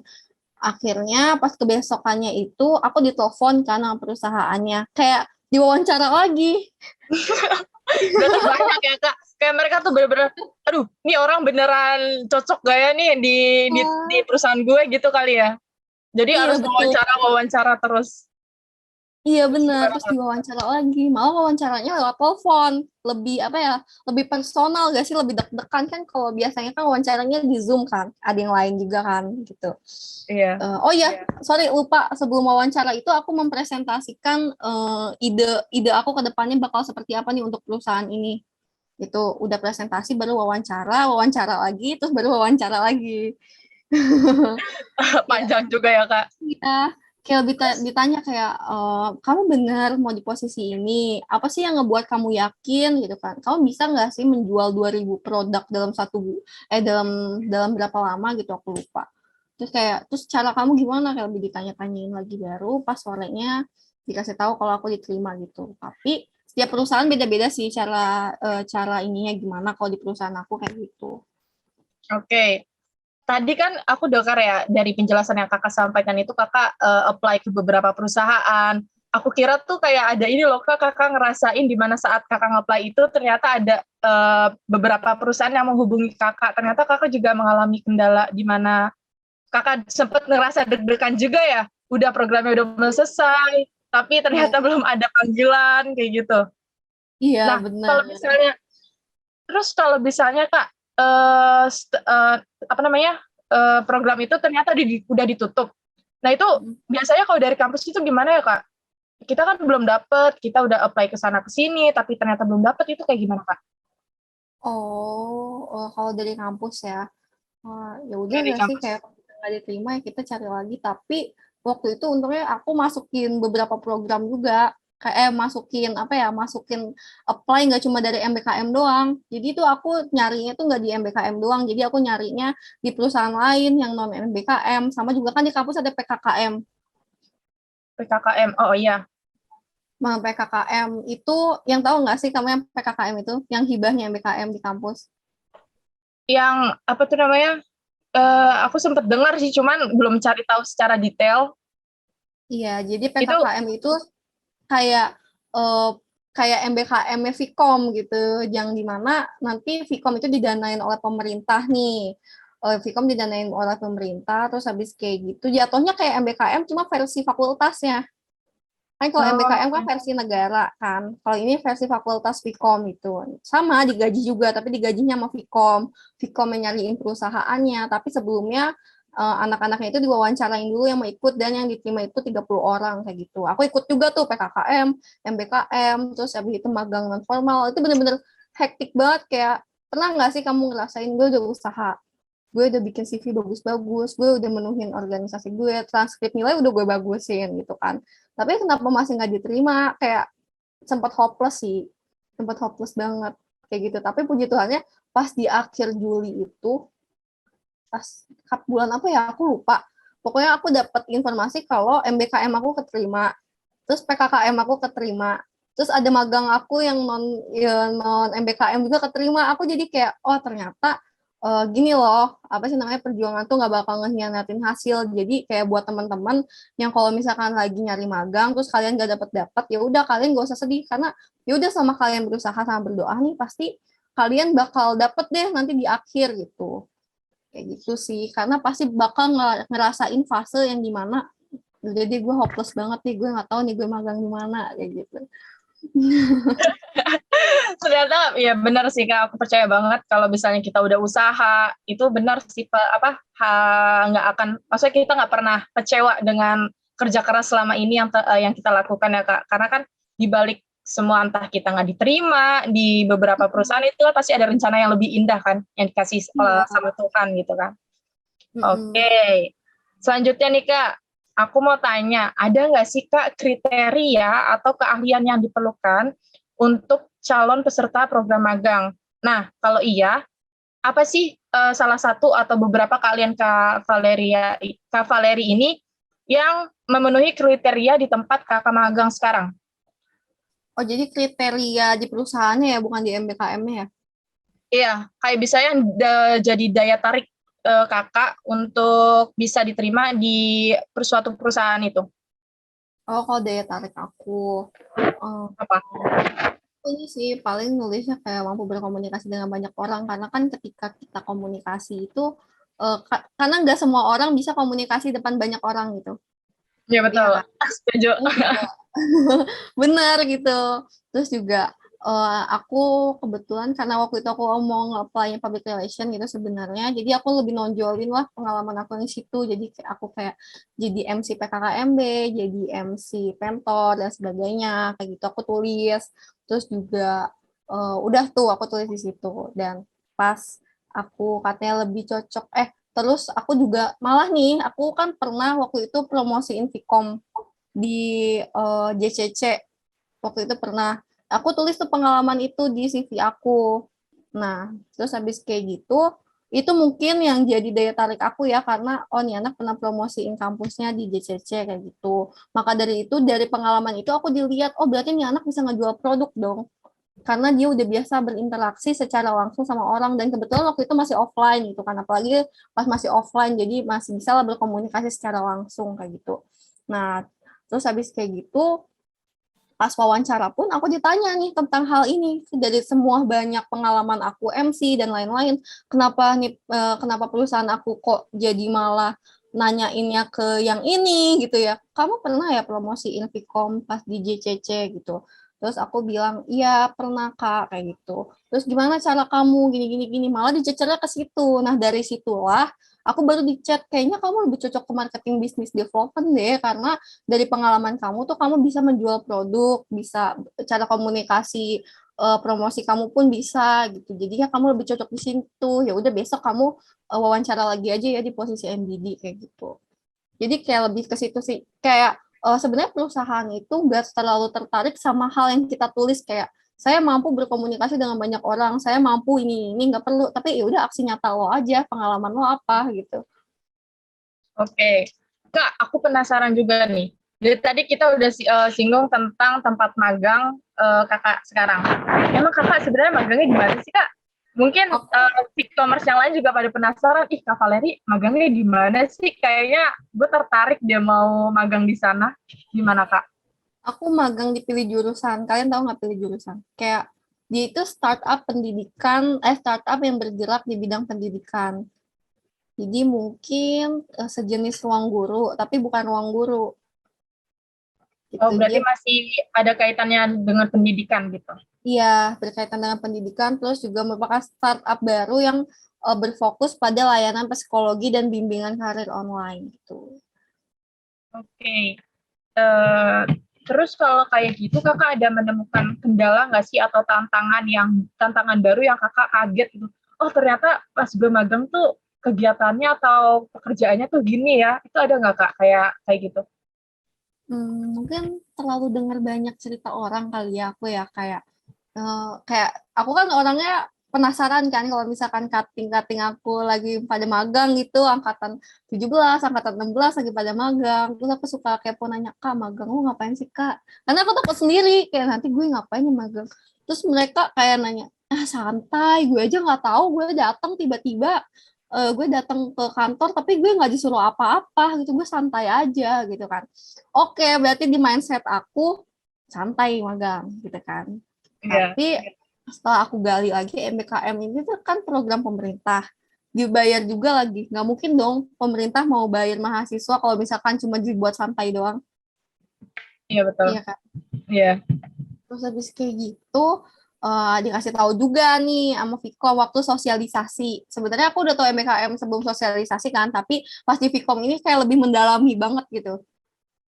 akhirnya pas kebesokannya itu aku ditelepon kan sama perusahaannya. Kayak diwawancara lagi. Berarti banyak ya Kak. Kayak mereka tuh bener-bener, aduh, ini orang beneran cocok gak ya nih di perusahaan gue gitu kali ya. Jadi Iya, harus betul. wawancara terus. Iya benar, Gimana terus Kak? diwawancara lagi. Malah wawancaranya lewat telepon. Lebih apa ya? Lebih personal gak sih? Lebih deg-degan kan kalau biasanya kan wawancaranya di Zoom kan. Ada yang lain juga kan gitu. Iya. Oh iya, sorry lupa sebelum wawancara itu aku mempresentasikan ide aku ke depannya bakal seperti apa nih untuk perusahaan ini. Itu udah presentasi baru wawancara lagi, terus baru wawancara lagi. Ya, Panjang juga ya Kak. iya. Kayak ditanya kayak kamu benar mau di posisi ini, apa sih yang ngebuat kamu yakin gitu kan? Kamu bisa nggak sih menjual 2.000 produk dalam dalam berapa lama gitu aku lupa. Terus cara kamu gimana, kayak lebih ditanya-tanyain lagi, baru pas sorenya dikasih tahu kalau aku diterima gitu. Tapi setiap perusahaan beda-beda sih cara ininya gimana, kalau di perusahaan aku kayak gitu. Oke. Tadi kan aku dengar ya dari penjelasan yang Kakak sampaikan itu Kakak apply ke beberapa perusahaan. Aku kira tuh kayak ada ini loh Kakak ngerasain di mana saat Kakak nge-apply itu ternyata ada beberapa perusahaan yang menghubungi Kakak. Ternyata Kakak juga mengalami kendala di mana Kakak sempat ngerasa deg-degan juga ya. Udah programnya udah belum selesai, tapi ternyata Iya, belum ada panggilan kayak gitu. iya Nah, benar. kalau misalnya Kak apa namanya program itu ternyata udah ditutup. Nah itu biasanya kalau dari kampus itu gimana ya Kak? Kita kan belum dapet, kita udah apply ke sana ke sini, tapi ternyata belum dapet, itu kayak gimana Kak? Kalau dari kampus ya. Ya udah Dari nggak sih, kampus. kayak kalau kita nggak diterima ya kita cari lagi. Tapi waktu itu untungnya aku masukin beberapa program juga, kayak masukin apply nggak cuma dari MBKM doang. Jadi itu aku nyarinya tuh nggak di MBKM doang, jadi aku nyarinya di perusahaan lain yang non MBKM, sama juga kan di kampus ada PKKM. PKKM, oh iya. Nah, PKKM itu, yang tahu nggak sih kamu yang PKKM itu, yang hibahnya MBKM di kampus? Yang apa tuh namanya? Aku sempat dengar sih, cuman belum cari tahu secara detail. Iya, jadi Itu PKKM itu kayak eh, kayak MBKM-nya Vkom gitu, yang dimana nanti Vkom itu didanain oleh pemerintah nih. Vkom didanain oleh pemerintah, terus habis kayak gitu jatuhnya kayak MBKM cuma versi fakultasnya. Kan kalau MBKM kan oh, versi negara kan, kalau ini versi fakultas Vkom itu. Sama digaji juga, tapi digajinya sama Vkom. Vkom yang nyariin perusahaannya, tapi sebelumnya anak-anaknya itu diwawancarain dulu yang mau ikut, dan yang diterima itu 30 orang kayak gitu. Aku ikut juga tuh PKKM, MBKM, terus habis itu magang non formal. Itu bener-bener hektik banget. Kayak pernah nggak sih kamu ngerasain, gue udah usaha, gue udah bikin CV bagus-bagus, gue udah menuhin organisasi gue, transkrip nilai udah gue bagusin gitu kan. Tapi kenapa masih nggak diterima? Kayak sempat hopeless sih, sempat hopeless banget kayak gitu. Tapi puji Tuhannya pas di akhir Juli itu, pas bulan apa ya aku lupa. Pokoknya aku dapat informasi kalau MBKM aku keterima, terus PKKM aku keterima, terus ada magang aku yang non MBKM juga keterima. Aku jadi kayak, oh ternyata gini loh, apa sih namanya, perjuangan tuh nggak bakal ngehianatin hasil. Jadi kayak buat teman-teman yang kalau misalkan lagi nyari magang terus kalian gak dapet ya udah, kalian gak usah sedih, karena ya udah, sama kalian berusaha sama berdoa nih pasti kalian bakal dapet deh nanti di akhir gitu. Kayak gitu sih, karena pasti bakal ngerasain fase yang dimana jadi gue hopeless banget nih, gue nggak tahu nih gue magang di mana kayak gitu. ternyata ya benar sih Kak, aku percaya banget kalau misalnya kita udah usaha, itu benar sih nggak akan, maksudnya kita nggak pernah kecewa dengan kerja keras selama ini yang kita lakukan ya Kak. Karena kan di balik semua, entah kita nggak diterima di beberapa perusahaan, itu pasti ada rencana yang lebih indah kan, yang dikasih Iya, sama Tuhan gitu kan. Mm-mm. Oke. Selanjutnya nih Kak, aku mau tanya, ada nggak sih Kak kriteria atau keahlian yang diperlukan untuk calon peserta program magang? Nah, kalau iya, apa sih salah satu atau beberapa keahlian Kak Valerie ini yang memenuhi kriteria di tempat Kakak magang sekarang? Oh, jadi kriteria di perusahaannya ya, bukan di MBKM-nya ya? Iya, kayak bisa yang jadi daya tarik Kakak untuk bisa diterima di suatu perusahaan itu. Oh, kalau daya tarik aku. Oh, Apa? ini sih paling nulisnya kayak mampu berkomunikasi dengan banyak orang karena kan ketika kita komunikasi itu karena nggak semua orang bisa komunikasi depan banyak orang gitu. Iya Iya betul, kan? setuju. Terus juga benar gitu. Terus juga aku kebetulan karena waktu itu aku mau nge-apply public relation gitu sebenarnya. Jadi aku lebih nonjolin lah pengalaman aku di situ. Jadi aku kayak jadi MC PKKMB, jadi MC Pentor dan sebagainya. Kayak gitu aku tulis. Terus juga udah tuh aku tulis di situ. Dan pas aku katanya lebih cocok terus aku juga malah nih aku kan pernah waktu itu promosiin Vkom di JCC waktu itu pernah aku tulis tuh pengalaman itu di CV aku. Nah, terus habis kayak gitu, itu mungkin yang jadi daya tarik aku ya karena oh nih anak pernah promosiin kampusnya di JCC kayak gitu. Maka dari itu dari pengalaman itu aku dilihat oh berarti nih anak bisa ngejual produk dong. Karena dia udah biasa berinteraksi secara langsung sama orang dan kebetulan waktu itu masih offline gitu kan apalagi pas masih offline jadi masih bisa lah berkomunikasi secara langsung kayak gitu. Nah, terus habis kayak gitu pas wawancara pun aku ditanya nih tentang hal ini dari semua banyak pengalaman aku MC dan lain-lain kenapa perusahaan aku kok jadi malah nanyainnya ke yang ini gitu ya kamu pernah ya promosi Vkom pas di JCC gitu terus aku bilang iya pernah kak kayak gitu terus gimana cara kamu gini gini gini malah dicecernya ke situ nah dari situlah aku baru dicat kayaknya kamu lebih cocok ke marketing business development deh karena dari pengalaman kamu tuh kamu bisa menjual produk, bisa cara komunikasi promosi kamu pun bisa gitu. Jadi ya kamu lebih cocok di situ. Ya udah besok kamu wawancara lagi aja ya di posisi MDD kayak gitu. Jadi kayak lebih ke situ sih. Kayak sebenarnya perusahaan itu nggak terlalu tertarik sama hal yang kita tulis kayak saya mampu berkomunikasi dengan banyak orang, saya mampu ini nggak perlu. Tapi ya udah aksi nyata lo aja, pengalaman lo apa gitu. Oke, Kak, aku penasaran juga nih. Dari tadi kita udah singgung tentang tempat magang Kakak sekarang. Emang Kakak sebenarnya magangnya di mana sih, Kak? Mungkin e-commerce yang lain juga pada penasaran, ih Kak Valeri magangnya di mana sih? Kayaknya gue tertarik dia mau magang di sana. Gimana, Kak? Aku magang di pilih jurusan. Kalian tahu nggak pilih jurusan? Kayak dia itu startup pendidikan, startup yang bergerak di bidang pendidikan. Jadi mungkin sejenis ruang guru, tapi bukan ruang guru. Oh, Gitu berarti dia. masih ada kaitannya dengan pendidikan gitu. Iya, berkaitan dengan pendidikan, terus juga merupakan startup baru yang berfokus pada layanan psikologi dan bimbingan karir online gitu. Oke. Eh, terus kalau kayak gitu, Kakak ada menemukan kendala nggak sih atau tantangan baru yang Kakak kaget gitu? Oh, ternyata pas gue magang tuh kegiatannya atau pekerjaannya tuh gini ya. Itu ada nggak Kak kayak gitu? Mungkin terlalu dengar banyak cerita orang kali ya aku ya kayak aku kan orangnya penasaran kan kalau misalkan kating-kating aku lagi pada magang gitu angkatan 17, angkatan 16 lagi pada magang terus aku suka kepo nanya kak magang lu ngapain sih kak karena aku takut sendiri kayak nanti gue ngapain ya magang terus mereka kayak nanya ah santai gue aja nggak tahu gue datang tiba-tiba gue datang ke kantor tapi gue nggak disuruh apa-apa gitu gue santai aja gitu kan oke berarti di mindset aku santai magang gitu kan Iya. tapi setelah aku gali lagi MBKM ini tuh kan program pemerintah dibayar juga lagi nggak mungkin dong pemerintah mau bayar mahasiswa kalau misalkan cuma dibuat santai doang Iya betul. iya kan Iya. terus habis kayak gitu dikasih tahu juga nih sama Viko waktu sosialisasi sebenarnya aku udah tahu MBKM sebelum sosialisasi kan tapi pas di Vkom ini kayak lebih mendalami banget gitu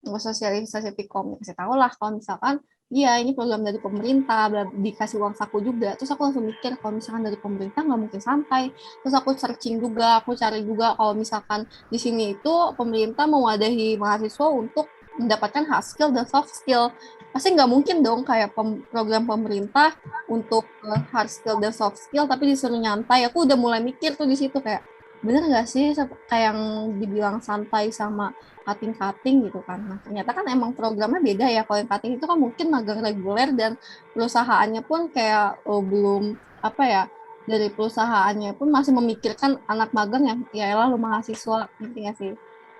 sosialisasi Vkom kasih tahu lah kalau misalkan iya ini program dari pemerintah, dikasih uang saku juga. Terus aku langsung mikir kalau misalkan dari pemerintah nggak mungkin santai. Terus aku searching juga, aku cari juga kalau misalkan di sini itu pemerintah mewadahi mahasiswa untuk mendapatkan hard skill dan soft skill. Pasti nggak mungkin dong kayak program pemerintah untuk hard skill dan soft skill tapi disuruh nyantai. Aku udah mulai mikir tuh di situ kayak bener nggak sih kayak yang dibilang santai sama cutting-cutting gitu kan. Nah, ternyata kan emang programnya beda ya. Kalau yang cutting itu kan mungkin magang reguler dan perusahaannya pun kayak belum apa ya, dari perusahaannya pun masih memikirkan anak magang yang ya elah lu mahasiswa, ngerti nggak sih?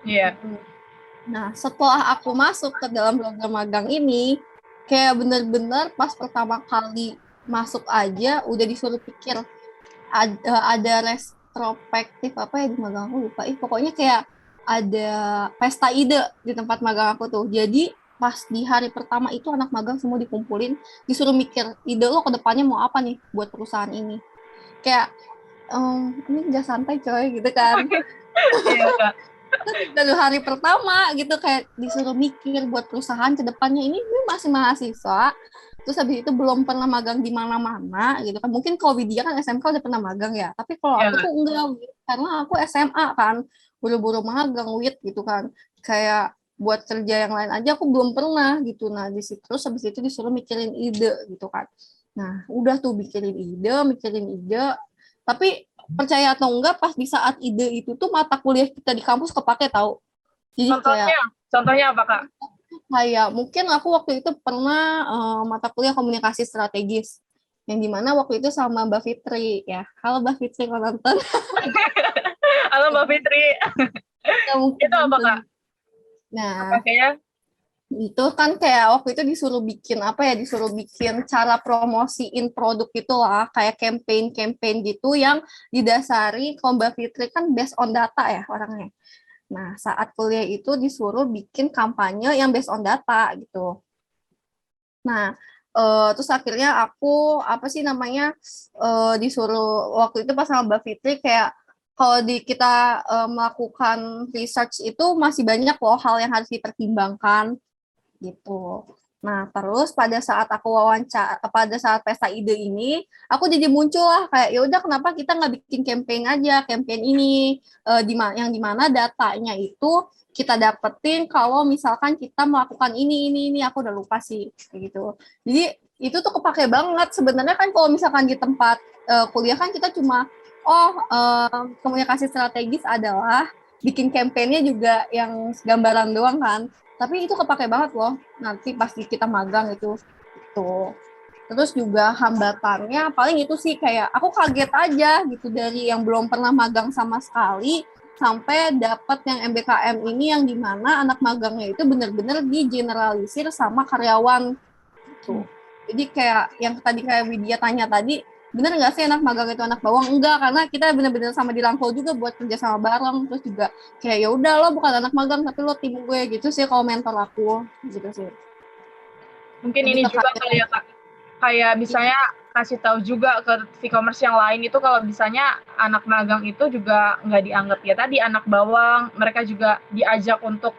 Iya. Nah, setelah aku masuk ke dalam program magang ini, kayak bener-bener pas pertama kali masuk aja udah disuruh pikir ada retrospektif apa ya di magang aku lupa. Pokoknya kayak ada pesta ide di tempat magang aku tuh. Jadi pas di hari pertama itu anak magang semua dikumpulin, disuruh mikir ide lo ke depannya mau apa nih buat perusahaan ini. Kayak ini nggak santai coy gitu kan. Iya, Kak. Dari hari pertama gitu kayak disuruh mikir buat perusahaan ke depannya ini masih mahasiswa. Terus habis itu belum pernah magang di mana-mana gitu kan. Mungkin kalau Widya kan SMK udah pernah magang ya. Tapi kalau Iya, aku Kak. tuh enggak, karena aku SMA kan. Buru-buru magang wit gitu kan. Kayak buat kerja yang lain aja aku belum pernah gitu. Nah, di situ terus habis itu disuruh mikirin ide gitu kan. Nah, udah tuh mikirin ide. Tapi percaya atau enggak pas di saat ide itu tuh mata kuliah kita di kampus kepake tahu. Jadi Contohnya, contohnya apa, Kak? kayak mungkin aku waktu itu pernah mata kuliah komunikasi strategis yang dimana waktu itu sama Mbak Fitri ya. Halo Mbak Fitri kalau nonton. Halo Mbak Fitri. Ya, mungkin Itu apa, nonton. Kak? Apa Nah, kayaknya? itu kan kayak waktu itu disuruh bikin apa ya, disuruh bikin cara promosiin produk itu lah, kayak campaign-campaign gitu yang didasari, kalau Mbak Fitri kan based on data ya orangnya. Nah, saat kuliah itu disuruh bikin kampanye yang based on data gitu. Nah, terus akhirnya aku apa sih namanya disuruh waktu itu pas sama Mbak Fitri kayak kalau di kita melakukan research itu masih banyak loh hal yang harus dipertimbangkan gitu. Nah, terus pada saat pesta ide ini, aku jadi muncul lah kayak ya udah kenapa kita nggak bikin campaign aja, campaign ini yang dimana datanya itu kita dapetin kalau misalkan kita melakukan ini, aku udah lupa sih kayak gitu. Jadi itu tuh kepake banget sebenarnya kan kalau misalkan di tempat kuliah kan kita cuma komunikasi strategis adalah bikin campaignnya juga yang gambaran doang kan, tapi itu kepake banget loh nanti pas kita magang itu. Terus juga hambatannya paling itu sih kayak aku kaget aja gitu dari yang belum pernah magang sama sekali sampai dapat yang MBKM ini yang dimana anak magangnya itu benar-benar digeneralisir sama karyawan gitu. Jadi kayak yang tadi kayak Widya tanya tadi, bener nggak sih anak magang itu anak bawang? Enggak, karena kita bener-bener sama dirangkul juga buat kerja sama bareng. Terus juga kayak ya udah lo bukan anak magang tapi lo tim gue gitu sih kalau mentor aku gitu sih. Mungkin Lebih ini ke juga kali ya, Kak. Kayak misalnya kasih tahu juga ke e-commerce yang lain itu kalau misalnya anak magang itu juga nggak dianggap ya tadi anak bawang, mereka juga diajak untuk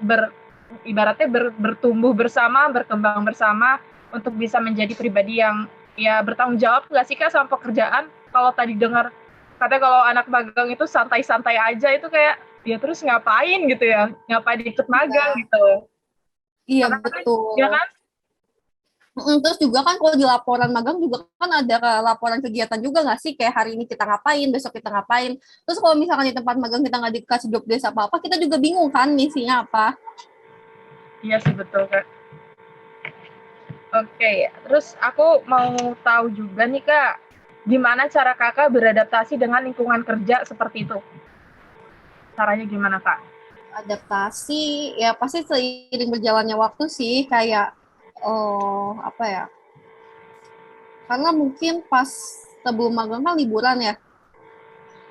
ibaratnya bertumbuh bersama, berkembang bersama untuk bisa menjadi pribadi yang ya bertanggung jawab nggak sih Kak sama pekerjaan. Kalau tadi dengar katanya kalau anak magang itu santai-santai aja itu kayak ya terus ngapain gitu ya, ngapain ikut magang iya, gitu. iya Karena kan, ya betul. kan? Terus juga kan kalau di laporan magang juga kan ada laporan kegiatan juga nggak sih kayak hari ini kita ngapain, besok kita ngapain. Terus kalau misalkan di tempat magang kita nggak dikasih job desk apa-apa, kita juga bingung kan misinya apa. Iya sih betul Kak. Oke, terus aku mau tahu juga nih Kak, gimana cara Kakak beradaptasi dengan lingkungan kerja seperti itu? Caranya gimana Kak? Adaptasi ya pasti seiring berjalannya waktu sih kayak apa ya, karena mungkin pas sebelum magang kan liburan ya,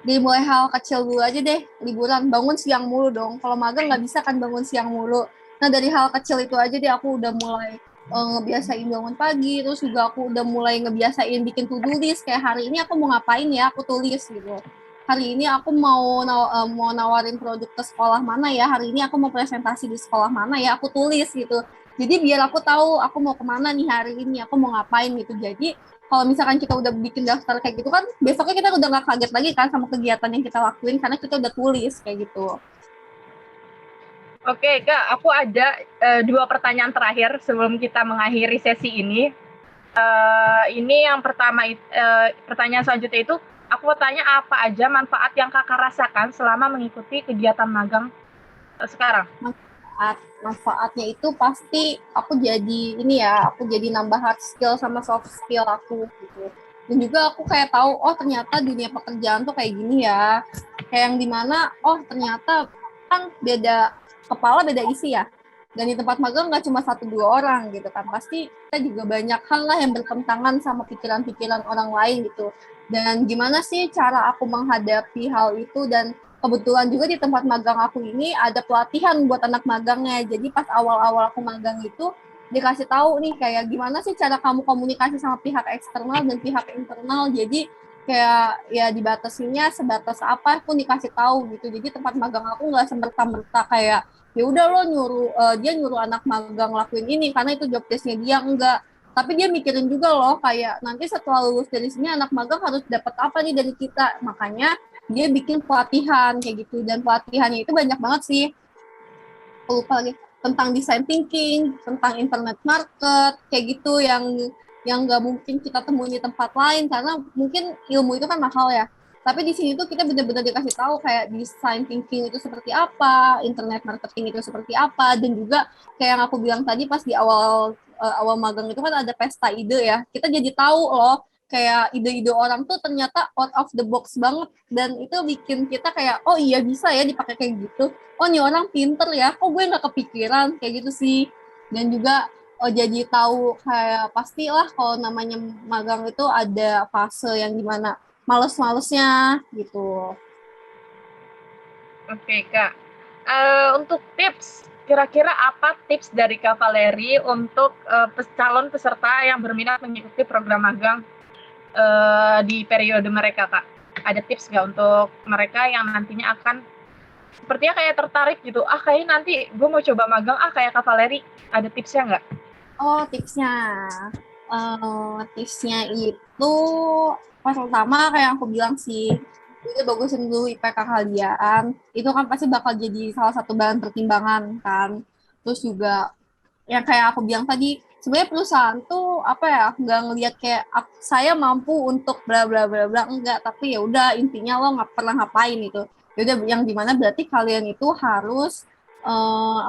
dimulai hal kecil dulu aja deh. Liburan bangun siang mulu dong, kalau magang nggak bisa kan bangun siang mulu. Nah dari hal kecil itu aja deh aku udah mulai ngebiasain bangun pagi. Terus juga aku udah mulai ngebiasain bikin to-do list kayak hari ini aku mau ngapain ya aku tulis gitu. Hari ini aku mau nawarin produk ke sekolah mana ya, hari ini aku mau presentasi di sekolah mana ya aku tulis gitu. Jadi biar aku tahu aku mau kemana nih hari ini, aku mau ngapain gitu. Jadi kalau misalkan kita udah bikin daftar kayak gitu kan, besoknya kita udah nggak kaget lagi kan sama kegiatan yang kita lakuin karena kita udah tulis kayak gitu. Oke, Kak, aku ada 2 pertanyaan terakhir sebelum kita mengakhiri sesi ini. Ini yang pertama, pertanyaan selanjutnya itu, aku mau tanya apa aja manfaat yang Kakak rasakan selama mengikuti kegiatan magang sekarang? Manfaatnya itu pasti aku jadi ini ya, aku jadi nambah hard skill sama soft skill aku gitu. Dan juga aku kayak tahu, oh ternyata dunia pekerjaan tuh kayak gini ya. Kayak yang dimana, oh ternyata kan beda kepala beda isi ya. Dan di tempat magang nggak cuma 1-2 orang gitu kan. Pasti kita juga banyak hal lah yang bertentangan sama pikiran-pikiran orang lain gitu. Dan gimana sih cara aku menghadapi hal itu, dan kebetulan juga di tempat magang aku ini ada pelatihan buat anak magangnya. Jadi pas awal-awal aku magang itu dikasih tahu nih kayak gimana sih cara kamu komunikasi sama pihak eksternal dan pihak internal. Jadi kayak ya dibatasinya sebatas apa pun dikasih tahu gitu. Jadi tempat magang aku nggak semerta-merta kayak ya udah lo nyuruh dia nyuruh anak magang lakuin ini karena itu job desknya dia, enggak. Tapi dia mikirin juga loh kayak nanti setelah lulus dari sini anak magang harus dapat apa nih dari kita. Makanya dia bikin pelatihan kayak gitu, dan pelatihannya itu banyak banget sih, aku lupa lagi, tentang design thinking, tentang internet market kayak gitu, yang nggak mungkin kita temuin di tempat lain karena mungkin ilmu itu kan mahal ya. Tapi di sini tuh kita benar-benar dikasih tahu kayak design thinking itu seperti apa, internet marketing itu seperti apa, dan juga kayak yang aku bilang tadi pas di awal magang itu kan ada pesta ide ya. Kita jadi tahu loh kayak ide-ide orang tuh ternyata out of the box banget, dan itu bikin kita kayak oh iya bisa ya dipakai kayak gitu, oh nih orang pinter ya, kok gue nggak kepikiran kayak gitu sih. Dan juga oh jadi tahu kayak pastilah kalau namanya magang itu ada fase yang dimana males-malesnya gitu. Oke, Kak. Untuk tips, kira-kira apa tips dari Kak Valeri untuk calon peserta yang berminat mengikuti program magang di periode mereka, Kak? Ada tips nggak untuk mereka yang nantinya akan sepertinya kayak tertarik gitu, kayaknya nanti gue mau coba magang, kayak Kak Valeri, ada tipsnya nggak? Oh tipsnya, tipsnya itu pertama kayak yang aku bilang sih, itu bagusin dulu IPK kalian, itu kan pasti bakal jadi salah satu bahan pertimbangan kan. Terus juga yang kayak aku bilang tadi, sebenarnya perusahaan tuh apa ya, nggak ngelihat kayak saya mampu untuk bla bla bla bla, enggak, tapi ya udah intinya lo nggak pernah ngapain itu. Ya udah yang dimana berarti kalian itu harus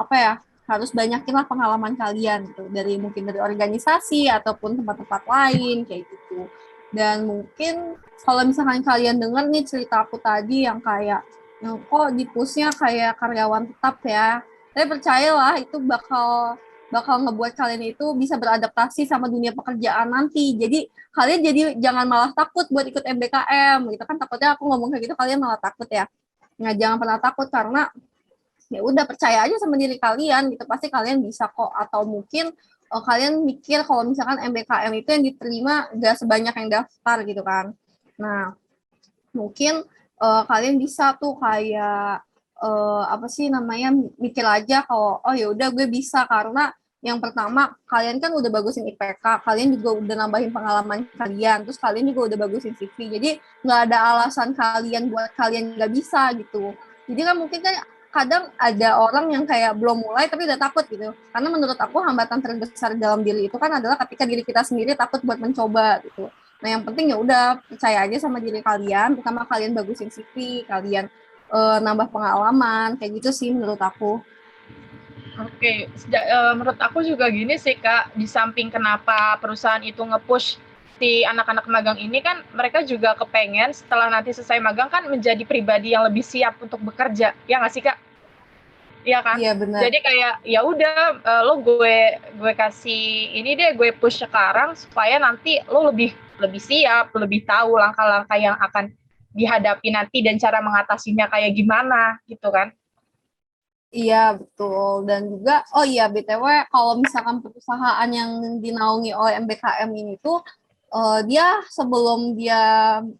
apa ya, harus banyakin lah pengalaman kalian gitu, dari mungkin dari organisasi ataupun tempat-tempat lain kayak gitu. Dan mungkin kalau misalkan kalian dengar nih cerita aku tadi yang kayak yang kok di pushnya kayak karyawan tetap ya, saya percayalah itu bakal bakal ngebuat kalian itu bisa beradaptasi sama dunia pekerjaan nanti. Jadi kalian jadi jangan malah takut buat ikut MBKM gitu kan, takutnya aku ngomong kayak gitu kalian malah takut ya. Nggak, jangan pernah takut karena ya udah percaya aja sama diri kalian gitu, pasti kalian bisa kok. Atau mungkin kalian mikir kalau misalkan MBKM itu yang diterima gak sebanyak yang daftar gitu kan. Nah mungkin kalian bisa tuh kayak apa sih namanya, mikir aja kalau oh ya udah gue bisa, karena yang pertama kalian kan udah bagusin IPK, kalian juga udah nambahin pengalaman kalian, terus kalian juga udah bagusin CV, jadi nggak ada alasan kalian buat kalian nggak bisa gitu. Jadi kan mungkin kan kadang ada orang yang kayak belum mulai tapi udah takut gitu, karena menurut aku hambatan terbesar dalam diri itu kan adalah ketika diri kita sendiri takut buat mencoba gitu. Nah, yang penting ya udah percaya aja sama diri kalian, pertama kalian bagusin CV, kalian nambah pengalaman, kayak gitu sih menurut aku. Oke, menurut aku juga gini sih Kak, di samping kenapa perusahaan itu nge-push si anak-anak magang ini kan mereka juga kepengen setelah nanti selesai magang kan menjadi pribadi yang lebih siap untuk bekerja, ya nggak sih Kak? Iya kan? Iya benar. Jadi kayak ya udah lo gue kasih ini deh, gue push sekarang supaya nanti lo lebih lebih siap, lebih tahu langkah-langkah yang akan dihadapi nanti dan cara mengatasinya kayak gimana gitu kan. Iya betul. Dan juga oh iya BTW kalau misalkan perusahaan yang dinaungi oleh MBKM ini tuh dia sebelum dia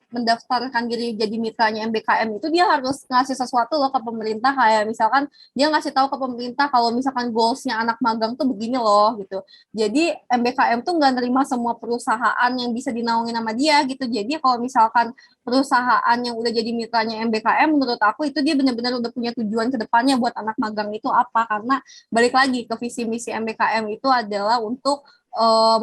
mendaftarkan diri jadi mitranya MBKM itu dia harus ngasih sesuatu loh ke pemerintah, kayak misalkan dia ngasih tahu ke pemerintah kalau misalkan goalsnya anak magang tuh begini loh gitu. Jadi MBKM tuh nggak nerima semua perusahaan yang bisa dinaungin sama dia gitu. Jadi kalau misalkan perusahaan yang udah jadi mitranya MBKM, menurut aku itu dia benar-benar udah punya tujuan ke depannya buat anak magang itu apa, karena balik lagi ke visi misi MBKM itu adalah untuk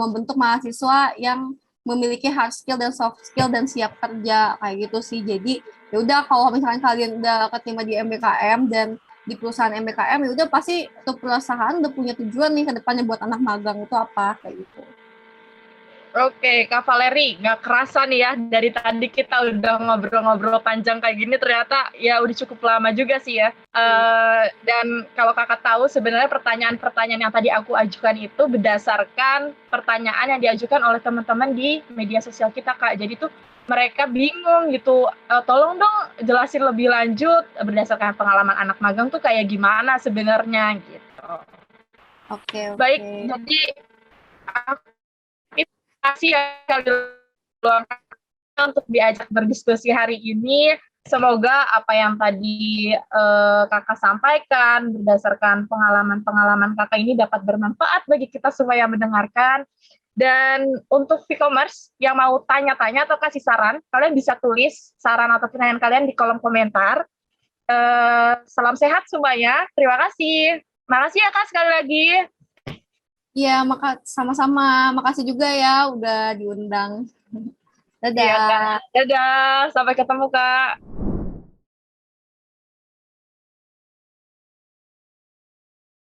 membentuk mahasiswa yang memiliki hard skill dan soft skill dan siap kerja kayak gitu sih. Jadi ya udah, kalau misalkan kalian udah keterima di MBKM dan di perusahaan MBKM, ya udah pasti tuh perusahaan udah punya tujuan nih ke depannya buat anak magang itu apa kayak gitu. Oke, Kak Valeri, nggak kerasa nih ya, dari tadi kita udah ngobrol-ngobrol panjang kayak gini, ternyata ya udah cukup lama juga sih ya. Dan kalau kakak tahu, sebenarnya pertanyaan-pertanyaan yang tadi aku ajukan itu berdasarkan pertanyaan yang diajukan oleh teman-teman di media sosial kita, Kak. Jadi tuh mereka bingung gitu, tolong dong jelasin lebih lanjut berdasarkan pengalaman anak magang tuh kayak gimana sebenarnya gitu. Oke. Baik, jadi aku kasih ya untuk diajak berdiskusi hari ini. Semoga apa yang tadi kakak sampaikan berdasarkan pengalaman-pengalaman kakak ini dapat bermanfaat bagi kita semua yang mendengarkan. Dan untuk e-commerce yang mau tanya-tanya atau kasih saran, kalian bisa tulis saran atau pertanyaan kalian di kolom komentar. Salam sehat semuanya. Terima kasih. Makasih ya Kak sekali lagi. Iya, sama-sama. Makasih juga ya udah diundang. Dadah. Iya, Kak. Dadah. Sampai ketemu, Kak.